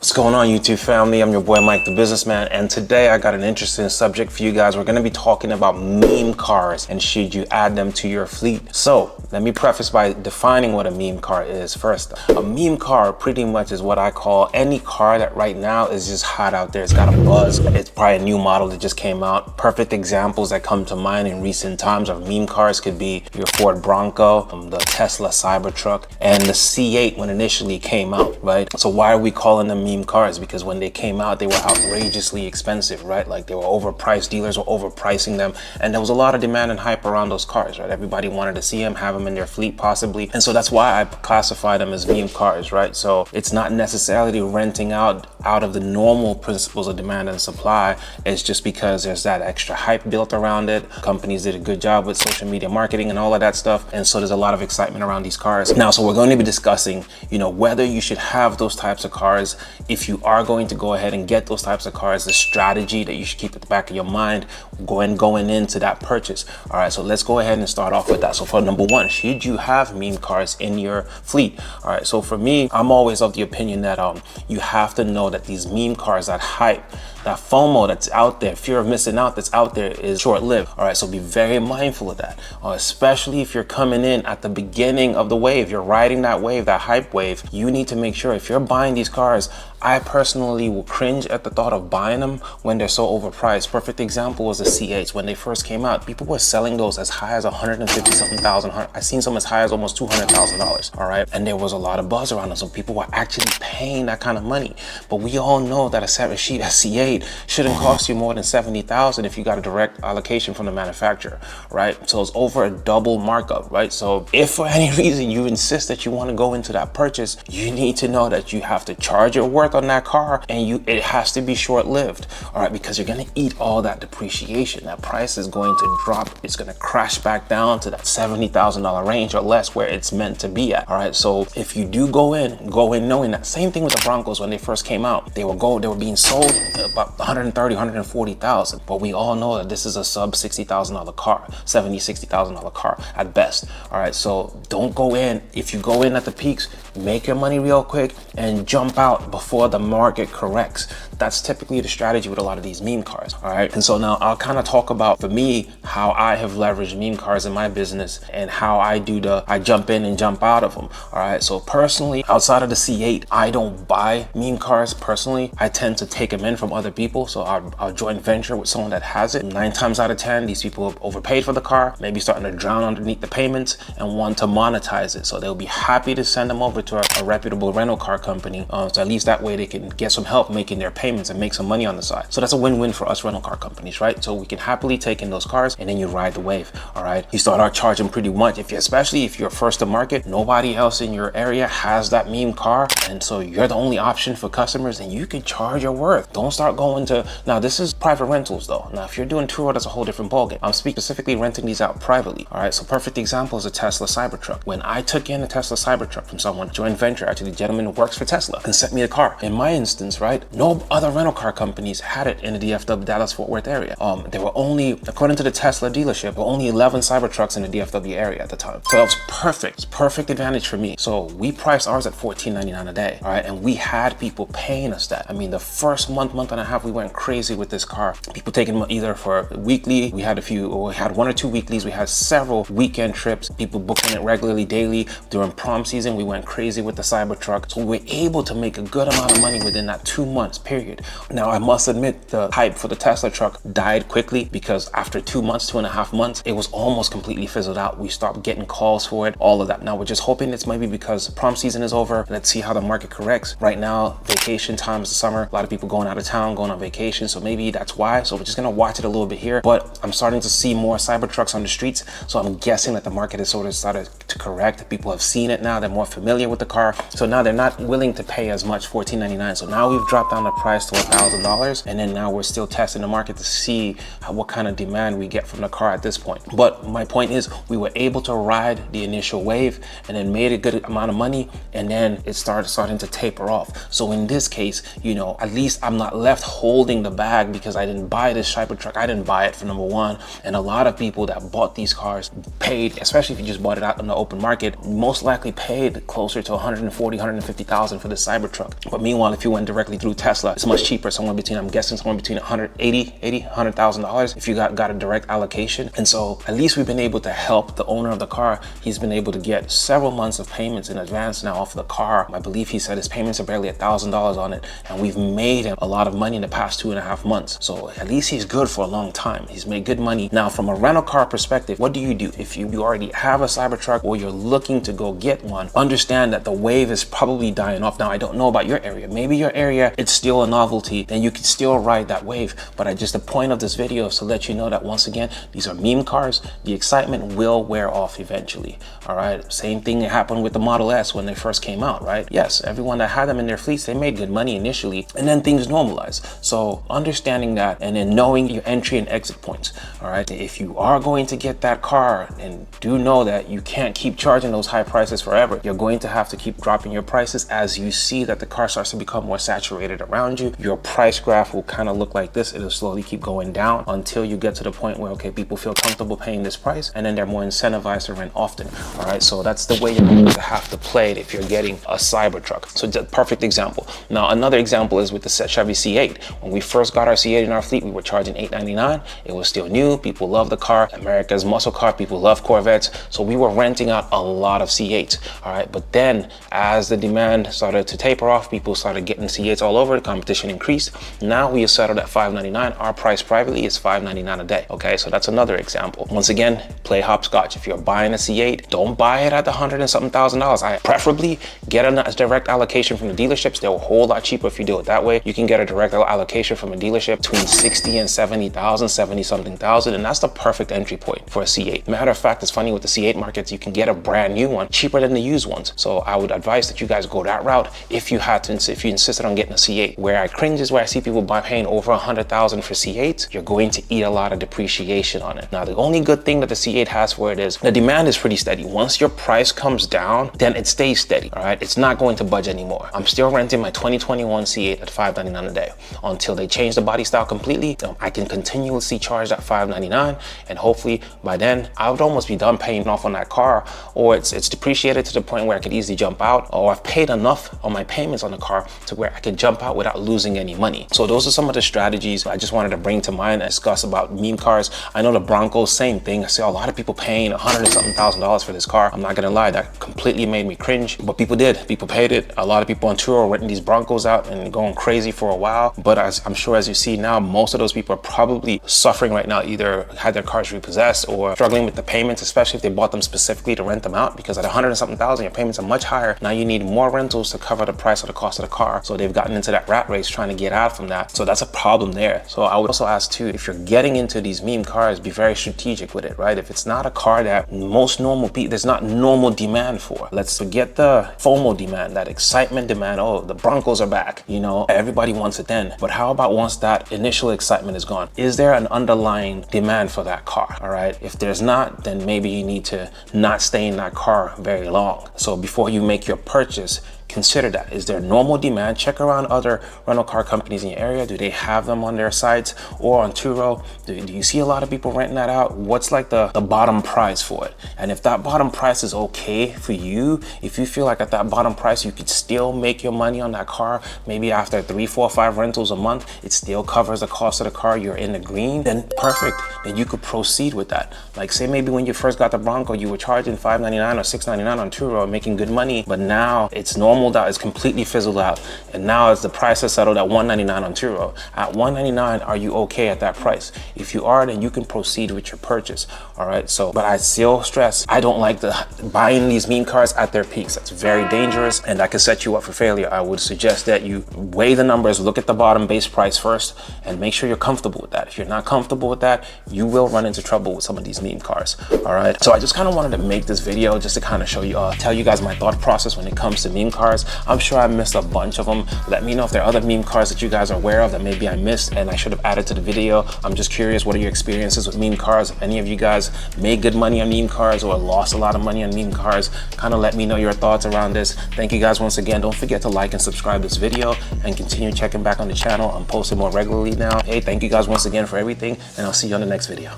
What's going on, YouTube family? I'm your boy Mike the Businessman, and today I got an interesting subject for you guys. We're going to be talking about meme cars and should you add them to your fleet. So let me preface by defining what a meme car is first. A meme car pretty much is what I call any car that right now is just hot out there. It's got a buzz. It's probably a new model that just came out. Perfect examples that come to mind in recent times of meme cars could be your Ford Bronco, the Tesla Cybertruck, and the C8 when initially came out, right? So why are we calling them meme cars? Because when they came out, they were outrageously expensive, right? Like they were overpriced. Dealers were overpricing them, and there was a lot of demand and hype around those cars, right? Everybody wanted to see them, have them in their fleet possibly, and so that's why I classify them as meme cars, right? So it's not necessarily renting out of the normal principles of demand and supply. It's just because there's that extra hype built around it. Companies did a good job with social media marketing and all of that stuff, and so there's a lot of excitement around these cars. Now, so we're going to be discussing, whether you should have those types of cars. If you are going to go ahead and get those types of cars, the strategy that you should keep at the back of your mind going into that purchase. All right, so let's go ahead and start off with that. So for number one, should you have meme cars in your fleet? All right, so for me, I'm always of the opinion that you have to know that these meme cars, that hype, that FOMO that's out there, fear of missing out that's out there, is short-lived. All right, so be very mindful of that, especially if you're coming in at the beginning of the wave. You're riding that wave, that hype wave. You need to make sure if you're buying these cars, I personally will cringe at the thought of buying them when they're so overpriced. Perfect example was the C8s. When they first came out, people were selling those as high as 150 something thousand. I've seen some as high as almost $200,000. All right, and there was a lot of buzz around them, so people were actually paying that kind of money. But we all know that a C8 shouldn't cost you more than $70,000 if you got a direct allocation from the manufacturer, right? So it's over a double markup, right? So if for any reason you insist that you want to go into that purchase, you need to know that you have to charge your worth on that car, and it has to be short-lived, all right? Because you're going to eat all that depreciation. That price is going to drop. It's going to crash back down to that $70,000 range or less where it's meant to be at, all right? So if you do go in knowing that. Same thing with the Broncos. When they first came out, they were being sold about 130, 140,000, but we all know that this is a sub $60,000 car, $60,000 car at best. All right, so don't go in. If you go in at the peaks, make your money real quick and jump out before the market corrects. That's typically the strategy with a lot of these meme cars. All right, and so now I'll kind of talk about, for me, how I have leveraged meme cars in my business and how I jump in and jump out of them. All right, so personally, outside of the C8, I don't buy meme cars personally. I tend to take them in from other people. So I'll joint venture with someone that has it. 9 times out of 10, these people have overpaid for the car, maybe starting to drown underneath the payments and want to monetize it. So they'll be happy to send them over to a reputable rental car company. So at least that way they can get some help making their payments and make some money on the side. So that's a win-win for us rental car companies, right? So we can happily take in those cars and then you ride the wave. All right, you start out charging pretty much, especially if you're first to market. Nobody else in your area has that meme car, and so you're the only option for customers, and you can charge your worth. Don't start going to, now this is private rentals though. Now if you're doing Turo, that's a whole different ballgame. I'm specifically renting these out privately. All right, so perfect example is a Tesla Cybertruck. When I took in a Tesla Cybertruck from someone, joint venture, actually the gentleman who works for Tesla, and sent me a car. In my instance, right, no other rental car companies had it in the DFW, Dallas-Fort Worth area. There were only, according to the Tesla dealership, there were only 11 Cybertrucks in the DFW area at the time. So that was perfect. It's perfect advantage for me. So we priced ours at $14.99 a day, all right, and we had people paying us that. I mean, the first month and a half, we went crazy with this car. People taking them either for weekly. We had 1 or 2 weeklies. We had several weekend trips. People booking it regularly, daily. During prom season, we went crazy with the Cybertruck. So we were able to make a good amount of money within that 2 months period. Now, I must admit, the hype for the Tesla truck died quickly because after 2 months, 2.5 months, it was almost completely fizzled out. We stopped getting calls for it, all of that. Now we're just hoping it's maybe because prom season is over. Let's see how the market corrects. Right now, vacation time is the summer. A lot of people going out of town, going on vacation. So maybe that's why. So we're just gonna watch it a little bit here. But I'm starting to see more Cybertrucks on the streets. So I'm guessing that the market has sort of started to correct. People have seen it now. They're more familiar with the car. So now they're not willing to pay as much, $14.99. So now we've dropped down the price to $1,000. And then now we're still testing the market to see what kind of demand we get from the car at this point. But my point is, we were able to ride the initial wave and then made a good amount of money, and then it starting to taper off. So in this case, at least I'm not left holding the bag because I didn't buy this Cybertruck. I didn't buy it for number one. And a lot of people that bought these cars paid, especially if you just bought it out in the open market, most likely paid closer to 140, 150,000 for the Cybertruck. But Meanwhile, if you went directly through Tesla, it's much cheaper, somewhere between, I'm guessing somewhere between $100,000 if you got a direct allocation. And so at least we've been able to help the owner of the car. He's been able to get several months of payments in advance now off the car. I believe he said his payments are barely $1,000 on it, and we've made him a lot of money in the past 2.5 months. So at least he's good for a long time. He's made good money. Now, from a rental car perspective, what do? If you already have a Cybertruck or you're looking to go get one, understand that the wave is probably dying off. Now, I don't know about your area. Maybe your area, it's still a novelty, then you can still ride that wave. But the point of this video is to let you know that, once again, these are meme cars. The excitement will wear off eventually. All right. Same thing that happened with the Model S when they first came out, right? Yes, everyone that had them in their fleets, they made good money initially, and then things normalized. So understanding that, and then knowing your entry and exit points. All right. If you are going to get that car, and do know that you can't keep charging those high prices forever. You're going to have to keep dropping your prices as you see that the car starts to become more saturated around you. Your price graph will kind of look like this. It'll slowly keep going down until you get to the point where, okay, people feel comfortable paying this price, and then they're more incentivized to rent often. All right, so that's the way you're going to have to play it if you're getting a Cybertruck. So it's a perfect example. Now, another example is with the Chevy C8. When we first got our C8 in our fleet, we were charging $899. It was still new. People love the car. America's muscle car. People love Corvettes. So we were renting out a lot of C8s. All right, but then as the demand started to taper off, people started getting C8s all over. The competition increased. Now we have settled at $599. Our price privately is $599 a day. Okay, so that's another example. Once again, play hopscotch. If you're buying a C8, don't buy it at the $100 and something thousand. I preferably get a direct allocation from the dealerships. They're a whole lot cheaper if you do it that way. You can get a direct allocation from a dealership between 60 and 70,000, 70 something thousand, and that's the perfect entry point for a C8. Matter of fact, it's funny with the C8 markets, you can get a brand new one cheaper than the used ones. So I would advise that you guys go that route if you insisted on getting a C8. Where I cringe is where I see people paying over 100,000 for C8s. You're going to eat a lot of depreciation on it. Now, the only good thing that the C8 has for it is the demand is pretty steady. Once your price comes down, then it stays steady. All right, it's not going to budge anymore. I'm still renting my 2021 C8 at $599 a day until they change the body style completely. I can continuously charge that $599, and hopefully by then I would almost be done paying off on that car, or it's depreciated to the point where I could easily jump out, or I've paid enough on my payments on the car to where I can jump out without losing any money. So those are some of the strategies I just wanted to bring to mind and discuss about meme cars. I know the Broncos, same thing. I see a lot of people paying $100 and something thousand for this car. I'm not gonna lie, that completely made me cringe, but people did. People paid it. A lot of people on Turo renting these Broncos out and going crazy for a while. But I'm sure, as you see now, most of those people are probably suffering right now, either had their cars repossessed or struggling with the payments, especially if they bought them specifically to rent them out, because at $100 and something thousand, your payments are much higher. Now you need more rentals to cover the price of the cost of the car. So they've gotten into that rat race trying to get out from that. So that's a problem there. So I would also ask too, if you're getting into these meme cars, be very strategic with it, right? If it's not a car that most normal people, there's not normal demand for. Let's forget the FOMO demand, that excitement demand. Oh, the Broncos are back. You know, everybody wants it then. But how about once that initial excitement is gone? Is there an underlying demand for that car? All right. If there's not, then maybe you need to not stay in that car very long. So before you make your purchase, consider that. Is there normal demand? Check around other rental car companies in your area. Do they have them on their sites or on Turo? Do you see a lot of people renting that out? What's like the bottom price for it? And if that bottom price is okay for you, if you feel like at that bottom price you could still make your money on that car, maybe after 3, 4, 5 rentals a month, it still covers the cost of the car, you're in the green, then perfect. Then you could proceed with that. Like, say maybe when you first got the Bronco, you were charging $599 or $699 on Turo, making good money, but now it's normal that is completely fizzled out, and now as the price has settled at $199 on Turo. At $199, are you okay at that price? If you are, then you can proceed with your purchase. All right, so but I still stress, I don't like buying these meme cars at their peaks. That's very dangerous, and that can set you up for failure. I would suggest that you weigh the numbers, look at the bottom base price first, and make sure you're comfortable with that. If you're not comfortable with that, you will run into trouble with some of these meme cars. All right, so I just kind of wanted to make this video just to kind of show you, tell you guys my thought process when it comes to meme cars. I'm sure I missed a bunch of them. Let me know if there are other meme cars that you guys are aware of that maybe I missed and I should have added to the video. I'm just curious, what are your experiences with meme cars? If any of you guys made good money on meme cars or lost a lot of money on meme cars, kind of let me know your thoughts around this. Thank you guys once again. Don't forget to like and subscribe this video and continue checking back on the channel. I'm posting more regularly now. Hey, thank you guys once again for everything, and I'll see you on the next video.